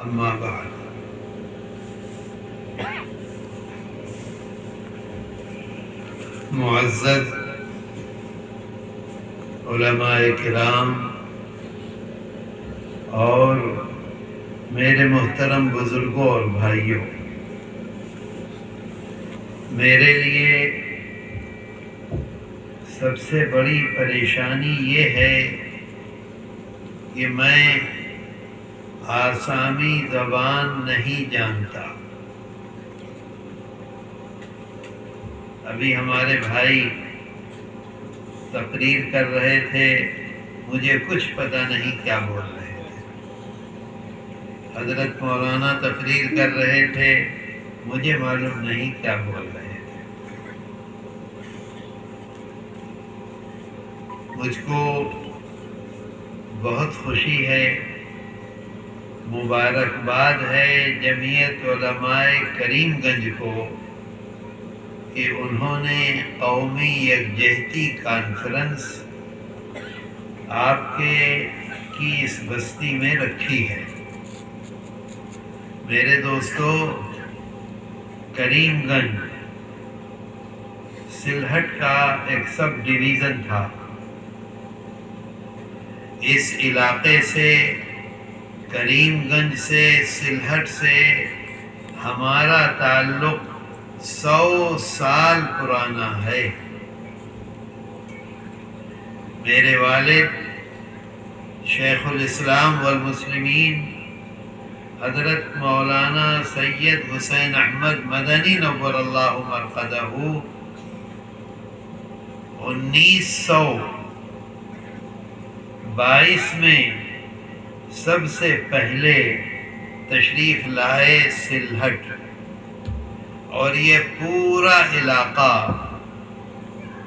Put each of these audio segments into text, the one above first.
اما بعد، معزز علماء کرام اور میرے محترم بزرگوں اور بھائیوں، میرے لیے سب سے بڑی پریشانی یہ ہے کہ میں آسامی زبان نہیں جانتا۔ ابھی ہمارے بھائی تقریر کر رہے تھے، مجھے کچھ پتہ نہیں کیا بول رہے تھے۔ حضرت مولانا تقریر کر رہے تھے، مجھے معلوم نہیں کیا بول رہے تھے۔ مجھ کو بہت خوشی ہے، مبارکباد ہے جمعیت علماء کریم گنج کو کہ انہوں نے قومی یکجہتی کانفرنس آپ کی اس بستی میں رکھی ہے۔ میرے دوستو، کریم گنج سلہٹ کا ایک سب ڈویژن تھا۔ اس علاقے سے، کریم گنج سے، سلہٹ سے ہمارا تعلق 100 سال پرانا ہے۔ میرے والد شیخ الاسلام والمسلمین حضرت مولانا سید حسین احمد مدنی نور اللہ مرقدہ 1922 میں سب سے پہلے تشریف لائے سلہٹ، اور یہ پورا علاقہ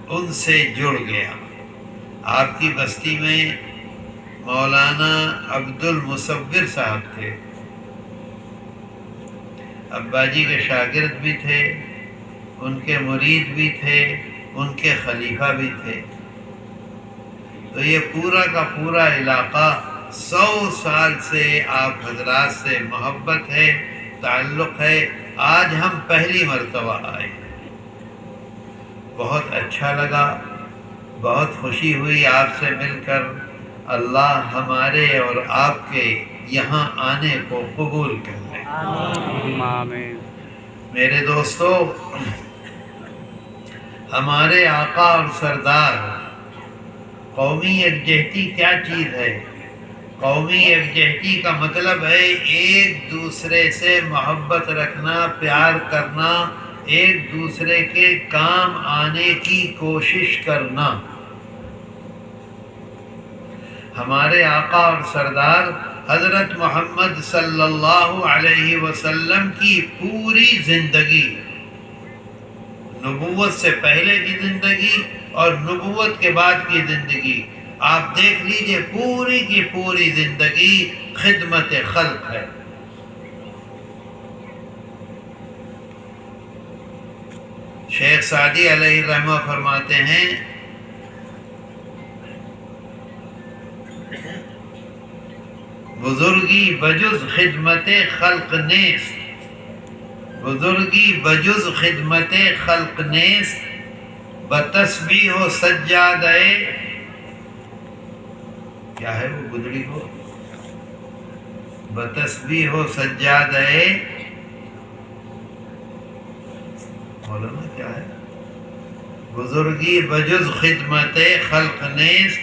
ان سے جڑ گیا۔ آپ کی بستی میں مولانا عبد المصور صاحب تھے، ابا جی کے شاگرد بھی تھے، ان کے مرید بھی تھے، ان کے خلیفہ بھی تھے۔ تو یہ پورا کا پورا علاقہ 100 سال سے آپ حضرات سے محبت ہے، تعلق ہے۔ آج ہم پہلی مرتبہ آئے، بہت اچھا لگا، بہت خوشی ہوئی آپ سے مل کر۔ اللہ ہمارے اور آپ کے یہاں آنے کو قبول کر لے۔ آمین۔ میرے دوستو، ہمارے آقا اور سردار، قومی یکجہتی کیا چیز ہے؟ قومی یکجہتی کا مطلب ہے ایک دوسرے سے محبت رکھنا، پیار کرنا، ایک دوسرے کے کام آنے کی کوشش کرنا۔ ہمارے آقا اور سردار حضرت محمد صلی اللہ علیہ وسلم کی پوری زندگی، نبوت سے پہلے کی زندگی اور نبوت کے بعد کی زندگی، آپ دیکھ لیجئے، پوری کی پوری زندگی خدمت خلق ہے۔ شیخ سعدی علیہ الرحمہ فرماتے ہیں، بزرگی بجز خدمت خلق نیست، بزرگی بجز خدمت خلق نیست، بتسبیح و سجادہ، کیا ہے وہ گدڑی کو؟ بتسبیح و سجادہ، مولانا کیا ہے؟ بزرگی بجز خدمت خلق نیست،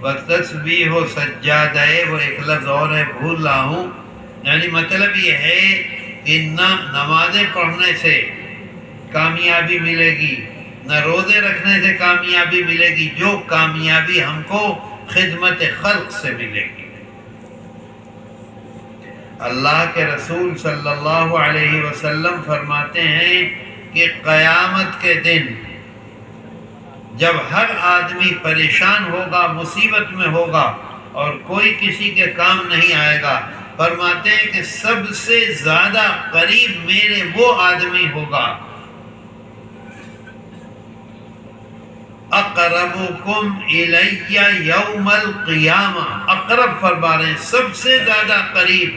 بتسبیح و سجادہ، وہ ایک لفظ اور ہے بھول رہا ہوں، یعنی مطلب یہ ہے کہ نہ نمازیں پڑھنے سے کامیابی ملے گی، نہ روزے رکھنے سے کامیابی ملے گی، جو کامیابی ہم کو خدمت خلق سے ملے گی۔ اللہ کے رسول صلی اللہ علیہ وسلم فرماتے ہیں کہ قیامت کے دن جب ہر آدمی پریشان ہوگا، مصیبت میں ہوگا اور کوئی کسی کے کام نہیں آئے گا، فرماتے ہیں کہ سب سے زیادہ قریب میرے وہ آدمی ہوگا، اقربکم الی یوم القیامہ، اقرب فرما رہے ہیں، سب سے زیادہ قریب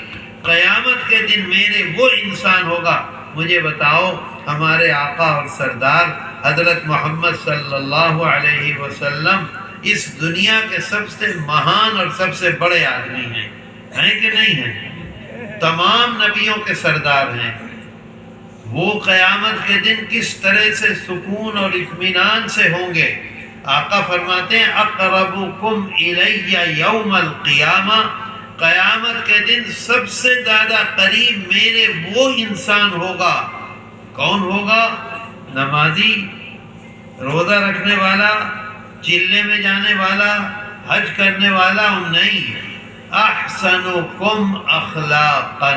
قیامت کے دن میرے وہ انسان ہوگا. مجھے بتاؤ ہمارے آقا اور سردار حضرت محمد صلی اللہ علیہ وسلم اس دنیا کے سب سے مہان اور سب سے بڑے آدمی ہیں کہ نہیں ہیں؟ تمام نبیوں کے سردار ہیں. وہ قیامت کے دن کس طرح سے سکون اور اطمینان سے ہوں گے. آقا فرماتے ہیں اقربکم الی یوم القیامہ، قیامت کے دن سب سے زیادہ قریب میرے وہ انسان ہوگا. کون ہوگا؟ نمازی، روزہ رکھنے والا، چلے میں جانے والا، حج کرنے والا نہیں. احسنکم اخلاقا،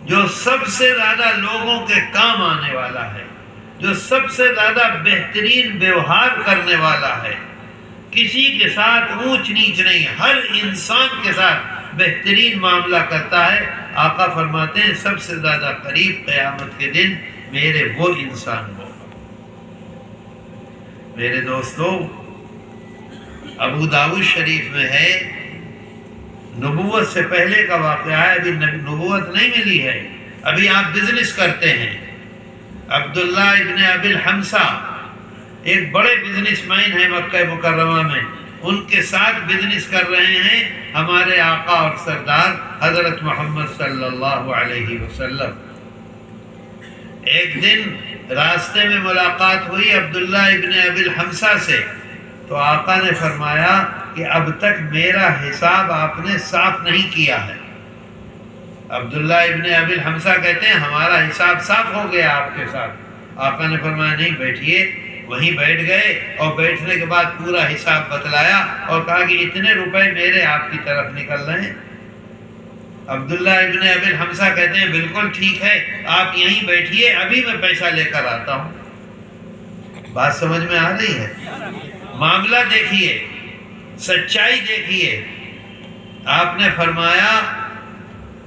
جو سب سے زیادہ لوگوں کے کام آنے والا ہے، جو سب سے زیادہ بہترین ویوہار کرنے والا ہے. کسی کے ساتھ اونچ نیچ نہیں، ہر انسان کے ساتھ بہترین معاملہ کرتا ہے. آقا فرماتے ہیں سب سے زیادہ قریب قیامت کے دن میرے وہ انسان ہو. میرے دوستو، ابو داؤد شریف میں ہے، نبوت سے پہلے کا واقعہ ہے. ابھی نبوت نہیں ملی ہے، ابھی آپ بزنس کرتے ہیں. عبداللہ ابن ابی الحمصہ ایک بڑے بزنس مین ہیں مکہ مکرمہ میں، ان کے ساتھ بزنس کر رہے ہیں ہمارے آقا اور سردار حضرت محمد صلی اللہ علیہ وسلم. ایک دن راستے میں ملاقات ہوئی عبداللہ ابن ابی الحمصہ سے، تو آقا نے فرمایا کہ اب تک میرا حساب آپ نے صاف نہیں کیا ہے. عبداللہ ابن ابی الحمصہ کہتے ہیں ہمارا حساب صاف ہو گیا آپ کے ساتھ. آقا نے فرمایا نہیں، بیٹھیے. وہیں بیٹھ گئے اور بیٹھنے کے بعد پورا حساب بتلایا اور کہا کہ اتنے روپے میرے آپ کی طرف نکل رہے ہیں. عبداللہ ابن ابی الحمصہ کہتے ہیں بالکل ٹھیک ہے، آپ یہیں بیٹھیے، ابھی میں پیسہ لے کر آتا ہوں. بات سمجھ میں آ رہی ہے؟ معاملہ دیکھیے، سچائی دیکھیے. آپ نے فرمایا،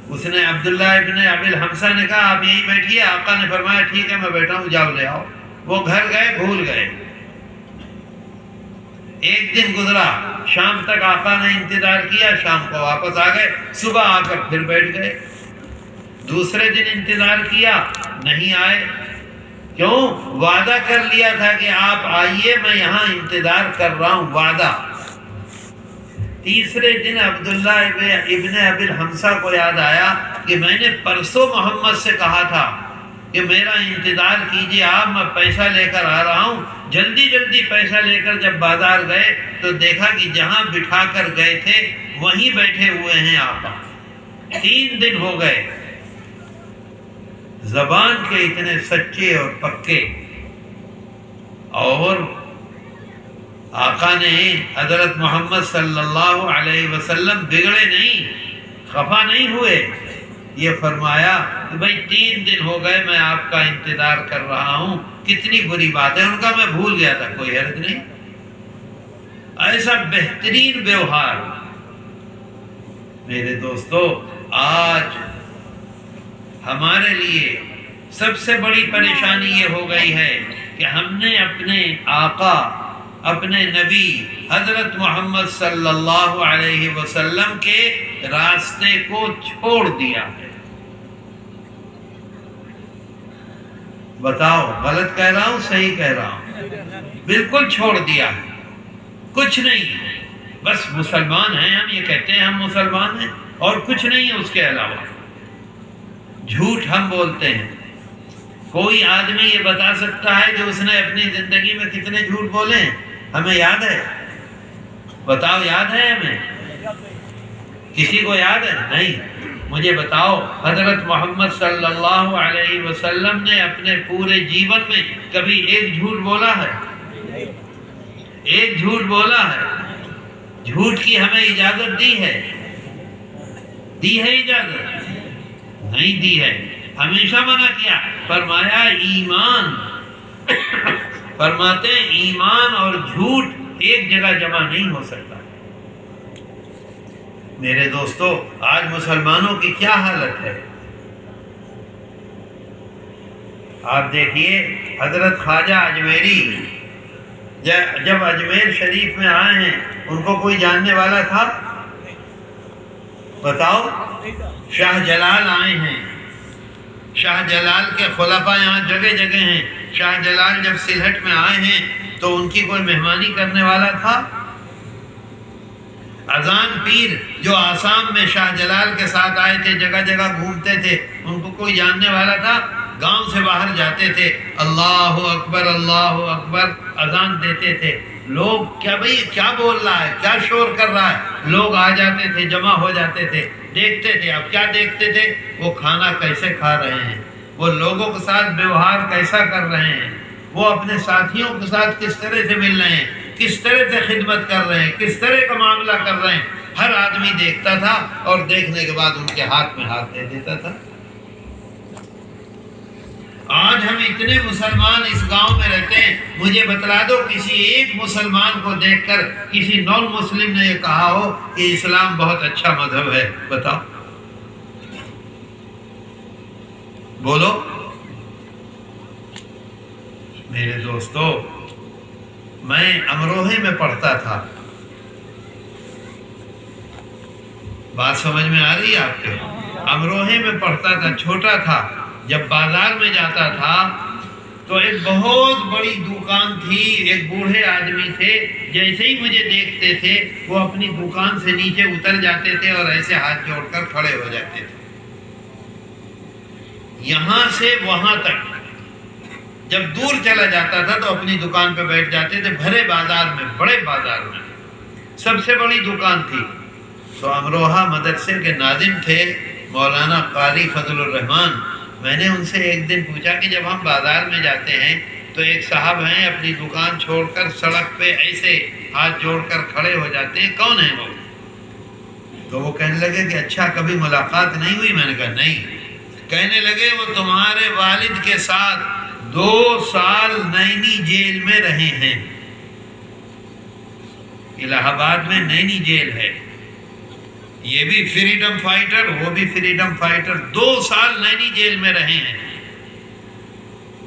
اس نے عبداللہ ابن ابی الحمصہ نے کہا آپ یہیں بیٹھیے. آقا نے فرمایا ٹھیک ہے میں بیٹھا ہوں، جاؤ لے آؤ. وہ گھر گئے، بھول گئے. ایک دن گزرا، شام تک آقا نے انتظار کیا، شام کو واپس آ گئے. صبح آ کر پھر بیٹھ گئے. دوسرے دن انتظار کیا، نہیں آئے. کیوں؟ وعدہ کر لیا تھا کہ آپ آئیے، میں یہاں انتظار کر رہا ہوں، وعدہ. تیسرے دن عبداللہ ابن ابی الحمصہ کو یاد آیا کہ میں نے پرسوں محمد سے کہا تھا کہ میرا انتظار کیجیے آپ، میں پیسہ لے کر آ رہا ہوں. جلدی جلدی پیسہ لے کر جب بازار گئے تو دیکھا کہ جہاں بٹھا کر گئے تھے وہیں بیٹھے ہوئے ہیں آقا. 3 دن ہو گئے. زبان کے اتنے سچے اور پکے، اور آقا نے حضرت محمد صلی اللہ علیہ وسلم بگڑے نہیں، خفا نہیں ہوئے. یہ فرمایا کہ بھائی 3 دن ہو گئے میں آپ کا انتظار کر رہا ہوں، کتنی بری بات ہے. ان کا میں بھول گیا تھا، کوئی حرج نہیں. ایسا بہترین ویوہار. میرے دوستو، آج ہمارے لیے سب سے بڑی پریشانی یہ ہو گئی ہے کہ ہم نے اپنے آقا، اپنے نبی حضرت محمد صلی اللہ علیہ وسلم کے راستے کو چھوڑ دیا ہے. بتاؤ غلط کہہ رہا ہوں صحیح کہہ رہا ہوں؟ بالکل چھوڑ دیا ہے. کچھ نہیں، بس مسلمان ہیں ہم، یہ کہتے ہیں ہم مسلمان ہیں، اور کچھ نہیں ہے اس کے علاوہ. جھوٹ ہم بولتے ہیں. کوئی آدمی یہ بتا سکتا ہے کہ اس نے اپنی زندگی میں کتنے جھوٹ بولے ہیں؟ ہمیں یاد ہے؟ بتاؤ، یاد ہے ہمیں؟ کسی کو یاد ہے؟ نہیں. مجھے بتاؤ حضرت محمد صلی اللہ علیہ وسلم نے اپنے پورے جیون میں کبھی ایک جھوٹ بولا ہے؟ ایک جھوٹ بولا ہے؟ جھوٹ کی ہمیں اجازت دی ہے؟ دی ہے اجازت؟ نہیں دی ہے. ہمیشہ منع کیا. فرمایا ایمان، فرماتے ہیں ایمان اور جھوٹ ایک جگہ جمع نہیں ہو سکتا. میرے دوستو، آج مسلمانوں کی کیا حالت ہے؟ آپ دیکھیے حضرت خواجہ اجمیری جب اجمیر شریف میں آئے ہیں، ان کو کوئی جاننے والا تھا؟ بتاؤ، شاہ جلال آئے ہیں، شاہ جلال کے خلفاء یہاں جگہ جگہ ہیں. شاہ جلال جب سلہٹ میں آئے ہیں تو ان کی کوئی مہمانی کرنے والا تھا؟ اذان پیر جو آسام میں شاہ جلال کے ساتھ آئے تھے، جگہ جگہ گھومتے تھے، ان کو کوئی جاننے والا تھا؟ گاؤں سے باہر جاتے تھے، اللہ اکبر اللہ اکبر اذان دیتے تھے. لوگ کیا بھئی کیا بول رہا ہے، کیا شور کر رہا ہے؟ لوگ آ جاتے تھے، جمع ہو جاتے تھے، دیکھتے تھے. اب کیا دیکھتے تھے؟ وہ کھانا کیسے کھا رہے ہیں، وہ لوگوں کے ساتھ ویوہار کیسا کر رہے ہیں، وہ اپنے ساتھیوں کے ساتھ کس طرح سے مل رہے ہیں، کس طرح سے خدمت کر رہے ہیں، کس طرح کا معاملہ کر رہے ہیں. ہر آدمی دیکھتا تھا اور دیکھنے کے بعد ان کے ہاتھ میں ہاتھ دے دیتا تھا. آج ہم اتنے مسلمان اس گاؤں میں رہتے ہیں، مجھے بتلا دو کسی ایک مسلمان کو دیکھ کر کسی نان مسلم نے یہ کہا ہو کہ اسلام بہت اچھا مذہب ہے؟ بتاؤ، بولو. میرے دوستو، میں امروہے میں پڑھتا تھا. بات سمجھ میں آ رہی ہے آپ کے؟ امروہے میں پڑھتا تھا، چھوٹا تھا. جب بازار میں جاتا تھا تو ایک بہت بڑی دکان تھی، ایک بوڑھے آدمی تھے. جیسے ہی مجھے دیکھتے تھے وہ اپنی دکان سے نیچے اتر جاتے تھے اور ایسے ہاتھ جوڑ کر کھڑے ہو جاتے تھے. یہاں سے وہاں تک جب دور چلا جاتا تھا تو اپنی دکان پہ بیٹھ جاتے تھے. بھرے بازار میں، بڑے بازار میں سب سے بڑی دکان تھی. تو امروہہ مدرسے کے ناظم تھے مولانا قاری فضل الرحمان. میں نے ان سے ایک دن پوچھا کہ جب ہم بازار میں جاتے ہیں تو ایک صاحب ہیں اپنی دکان چھوڑ کر سڑک پہ ایسے ہاتھ جوڑ کر کھڑے ہو جاتے ہیں، کون ہیں وہ؟ تو وہ کہنے لگے کہ اچھا کبھی ملاقات نہیں ہوئی؟ میں نے کہا نہیں. کہنے لگے وہ تمہارے والد کے ساتھ 2 سال نینی جیل میں رہے ہیں. الہ آباد میں نینی جیل ہے، یہ بھی فریڈم فائٹر، وہ بھی فریڈم فائٹر. 2 سال نینی جیل میں رہے ہیں.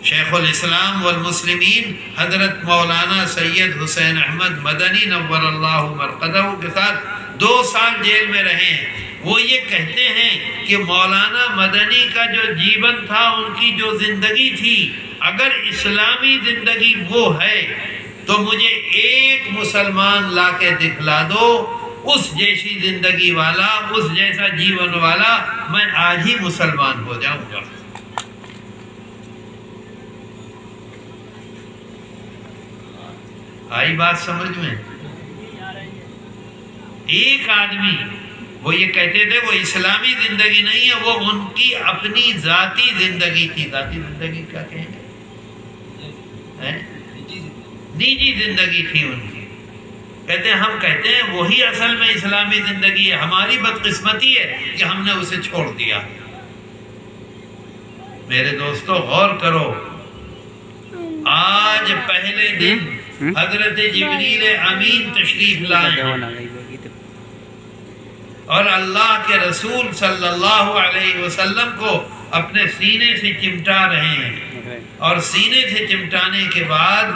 شیخ الاسلام والمسلمین حضرت مولانا سید حسین احمد مدنی نور اللہ مرقدہ کے ساتھ 2 سال جیل میں رہے ہیں. وہ یہ کہتے ہیں کہ مولانا مدنی کا جو جیون تھا، ان کی جو زندگی تھی، اگر اسلامی زندگی وہ ہے تو مجھے ایک مسلمان لا کے دکھلا دو اس جیسی زندگی والا، اس جیسا جیون والا، میں آج ہی مسلمان ہو جاؤں گا. آئی بات سمجھ میں؟ ایک آدمی وہ یہ کہتے تھے وہ اسلامی زندگی نہیں ہے، وہ ان کی اپنی ذاتی زندگی تھی. ذاتی زندگی کیا کہیں گے؟ نجی زندگی تھی ان کی. کہتے ہیں ہم کہتے ہیں وہی اصل میں اسلامی زندگی ہے، ہماری بدقسمتی ہے کہ ہم نے اسے چھوڑ دیا. میرے دوستو غور کرو، آج پہلے دن حضرت جبریل امین تشریف لائے اور اللہ کے رسول صلی اللہ علیہ وسلم کو اپنے سینے سے چمٹا رہے ہیں. اور سینے سے چمٹانے کے بعد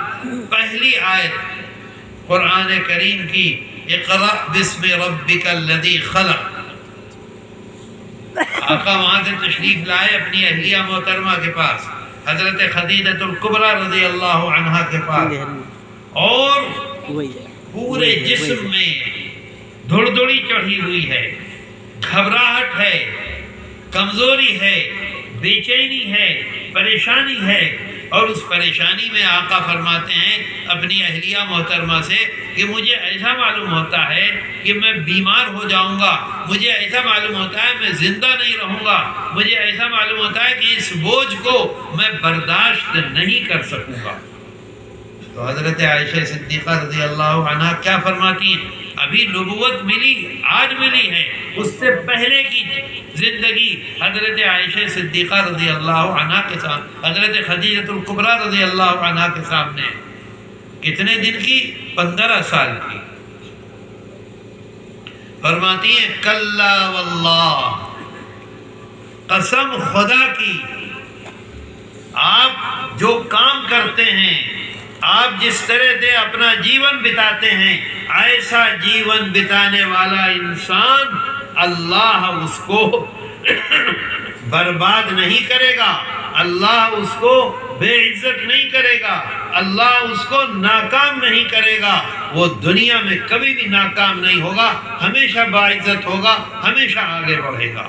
پہلی آیت قرآن کریم کی، اقرأ بسم ربک الذی خلق. آقا وہاں سے تشریف لائے اپنی اہلیہ محترمہ کے پاس، حضرت خدیجہ الکبریٰ رضی اللہ عنہا کے پاس، اور پورے جسم میں دھڑدھڑی چڑھی ہوئی ہے، گھبراہٹ ہے، کمزوری ہے، بے چینی ہے، پریشانی ہے. اور اس پریشانی میں آقا فرماتے ہیں اپنی اہلیہ محترمہ سے کہ مجھے ایسا معلوم ہوتا ہے کہ میں بیمار ہو جاؤں گا، مجھے ایسا معلوم ہوتا ہے میں زندہ نہیں رہوں گا، مجھے ایسا معلوم ہوتا ہے کہ اس بوجھ کو میں برداشت نہیں کر سکوں گا. تو حضرت عائشہ صدیقہ رضی اللہ عنہ کیا فرماتی ہیں؟ ابھی نبوت ملی، آج ملی ہے، اس سے پہلے کی زندگی حضرت عائشہ صدیقہ رضی اللہ عنہ کے ساتھ، حضرت خدیجہ الکبریٰ رضی اللہ عنہ کے سامنے کتنے دن کی؟ 15 سال کی. فرماتی ہیں کلا واللہ، قسم خدا کی، آپ جو کام کرتے ہیں آپ جس طرح سے اپنا جیون بتاتے ہیں ایسا جیون بتانے والا انسان اللہ اس کو برباد نہیں کرے گا، اللہ اس کو بے عزت نہیں کرے گا، اللہ اس کو ناکام نہیں کرے گا۔ وہ دنیا میں کبھی بھی ناکام نہیں ہوگا، ہمیشہ باعزت ہوگا، ہمیشہ آگے بڑھے گا۔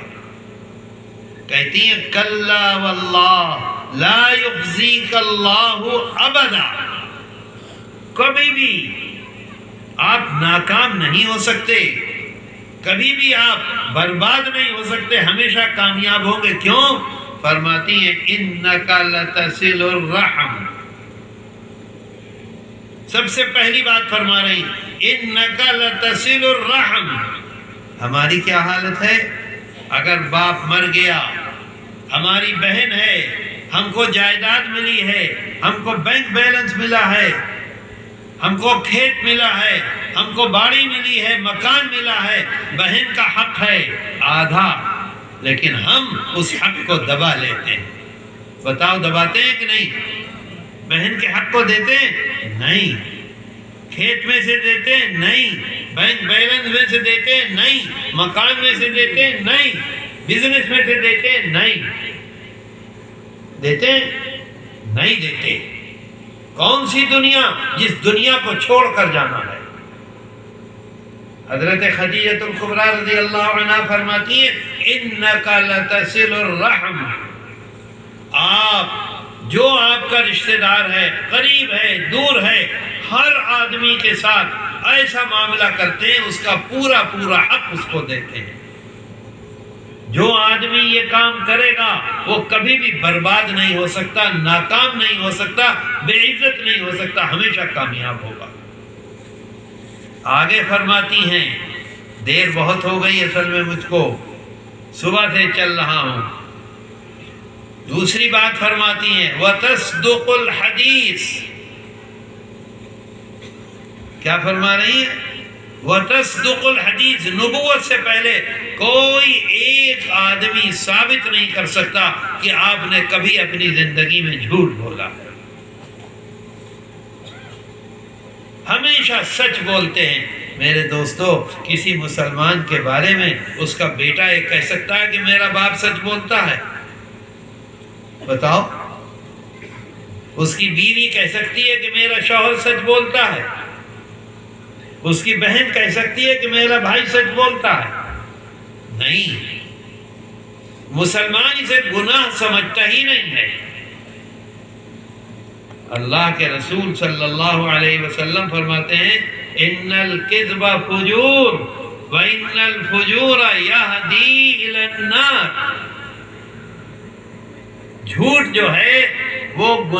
کہتی ہیں کلا واللہ لا یخزیک اللہ ابدا، کبھی بھی آپ ناکام نہیں ہو سکتے، کبھی بھی آپ برباد نہیں ہو سکتے، ہمیشہ کامیاب ہوں گے۔ کیوں؟ فرماتی ہیں انک لتصل الرحم، سب سے پہلی بات فرما رہی انک لتصل الرحم۔ ہماری کیا حالت ہے؟ اگر باپ مر گیا، ہماری بہن ہے، ہم کو جائیداد ملی ہے، ہم کو بینک بیلنس ملا ہے، ہم کو کھیت ملا ہے، ہم کو باڑی ملی ہے، مکان ملا ہے، بہن کا حق ہے آدھا، لیکن ہم اس حق کو دبا لیتے ہیں۔ بتاؤ دباتے ہیں کہ نہیں؟ بہن کے حق کو دیتے ہیں؟ نہیں۔ کھیت میں سے دیتے ہیں؟ نہیں۔ بینک بیلنس میں سے دیتے ہیں؟ نہیں۔ مکان میں سے دیتے ہیں؟ نہیں۔ بزنس میں سے دیتے ہیں؟ نہیں۔ دیتے ہیں؟ نہیں دیتے۔ کون سی دنیا؟ جس دنیا کو چھوڑ کر جانا ہے۔ حضرت خدیجہ الکبریٰ رضی اللہ عنہ فرماتی ہیں انک لتصل الرحم، آپ جو آپ کا رشتہ دار ہے، قریب ہے، دور ہے، ہر آدمی کے ساتھ ایسا معاملہ کرتے ہیں، اس کا پورا پورا حق اس کو دیتے ہیں۔ جو آدمی یہ کام کرے گا وہ کبھی بھی برباد نہیں ہو سکتا، ناکام نہیں ہو سکتا، بے عزت نہیں ہو سکتا، ہمیشہ کامیاب ہوگا۔ آگے فرماتی ہیں دیر بہت ہو گئی اصل میں مجھ کو، صبح سے چل رہا ہوں۔ دوسری بات فرماتی ہیں وَتَصْدُقُ الْحَدِيث، کیا فرما رہی ہیں؟ وَتَصْدُقُ الْحَدِيث، نبوت سے پہلے کوئی ایک آدمی ثابت نہیں کر سکتا کہ آپ نے کبھی اپنی زندگی میں جھوٹ بولا ہے، ہمیشہ سچ بولتے ہیں۔ میرے دوستو، کسی مسلمان کے بارے میں اس کا بیٹا یہ کہہ سکتا ہے کہ میرا باپ سچ بولتا ہے؟ بتاؤ۔ اس کی بیوی کہہ سکتی ہے کہ میرا شوہر سچ بولتا ہے؟ اس کی بہن کہہ سکتی ہے کہ میرا بھائی سچ بولتا ہے؟ نہیں۔ مسلمان اسے گناہ سمجھتا ہی نہیں ہے۔ اللہ کے رسول صلی اللہ علیہ وسلم فرماتے ہیں ان الکذب فجور وان الفجور یہدی الی النار، جھوٹ جو ہے وہ